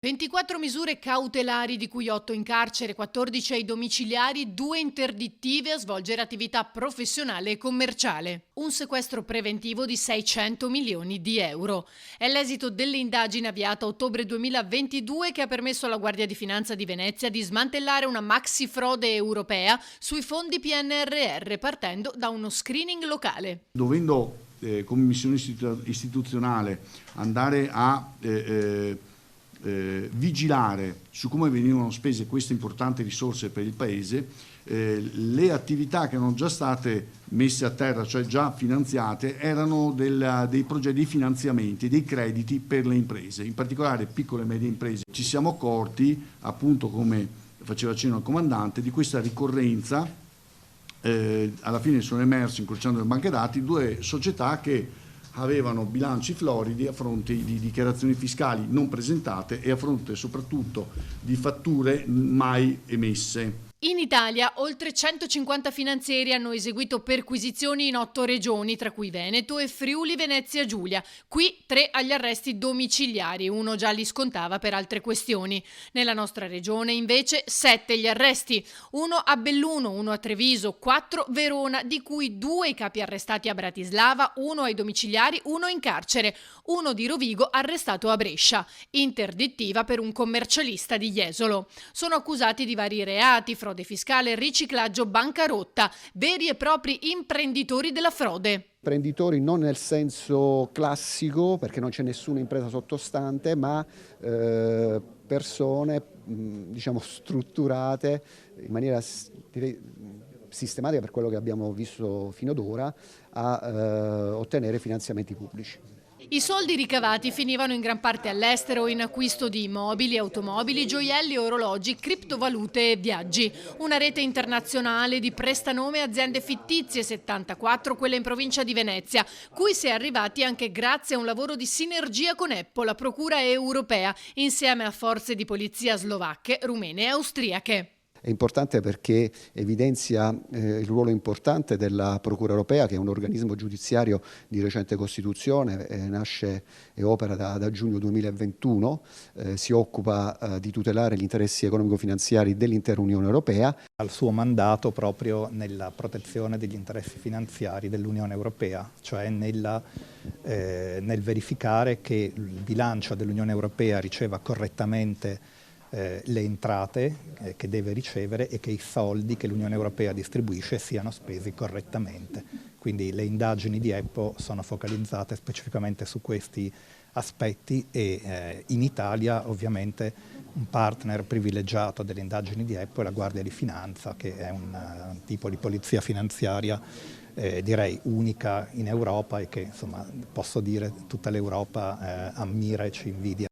24 misure cautelari, di cui 8 in carcere, 14 ai domiciliari, 2 interdittive a svolgere attività professionale e commerciale. Un sequestro preventivo di 600 milioni di euro. È l'esito delle indagini avviate a ottobre 2022 che ha permesso alla Guardia di Finanza di Venezia di smantellare una maxi frode europea sui fondi PNRR partendo da uno screening locale. Dovendo come missione istituzionale andare a vigilare su come venivano spese queste importanti risorse per il Paese, le attività che erano già state messe a terra, cioè già finanziate, erano dei progetti di finanziamenti, dei crediti per le imprese, in particolare piccole e medie imprese. Ci siamo accorti, appunto come faceva cenno il comandante, di questa ricorrenza. Alla fine sono emersi, incrociando le banche dati, due società che avevano bilanci floridi a fronte di dichiarazioni fiscali non presentate e a fronte soprattutto di fatture mai emesse. In Italia oltre 150 finanzieri hanno eseguito perquisizioni in 8 regioni, tra cui Veneto e Friuli Venezia Giulia. Qui 3 agli arresti domiciliari, uno già li scontava per altre questioni. Nella nostra regione invece 7 gli arresti, uno a Belluno, uno a Treviso, 4 Verona, di cui 2 i capi arrestati a Bratislava, uno ai domiciliari, uno in carcere, uno di Rovigo arrestato a Brescia, interdittiva per un commercialista di Jesolo. Sono accusati di vari reati, frode fiscale, riciclaggio, bancarotta, veri e propri imprenditori della frode. Imprenditori non nel senso classico, perché non c'è nessuna impresa sottostante, ma persone diciamo strutturate in maniera direi sistematica, per quello che abbiamo visto fino ad ora, a ottenere finanziamenti pubblici. I soldi ricavati finivano in gran parte all'estero in acquisto di immobili, automobili, gioielli, orologi, criptovalute e viaggi. Una rete internazionale di prestanome e aziende fittizie, 74 quelle in provincia di Venezia, cui si è arrivati anche grazie a un lavoro di sinergia con Eppo, la procura europea, insieme a forze di polizia slovacche, rumene e austriache. È importante perché evidenzia il ruolo importante della Procura Europea, che è un organismo giudiziario di recente costituzione, nasce e opera da giugno 2021, si occupa di tutelare gli interessi economico-finanziari dell'intera Unione Europea. Ha il suo mandato proprio nella protezione degli interessi finanziari dell'Unione Europea, cioè nel verificare che il bilancio dell'Unione Europea riceva correttamente le entrate che deve ricevere e che i soldi che l'Unione Europea distribuisce siano spesi correttamente. Quindi le indagini di Eppo sono focalizzate specificamente su questi aspetti e in Italia ovviamente un partner privilegiato delle indagini di Eppo è la Guardia di Finanza, che è un tipo di polizia finanziaria direi unica in Europa e che insomma posso dire tutta l'Europa ammira e ci invidia.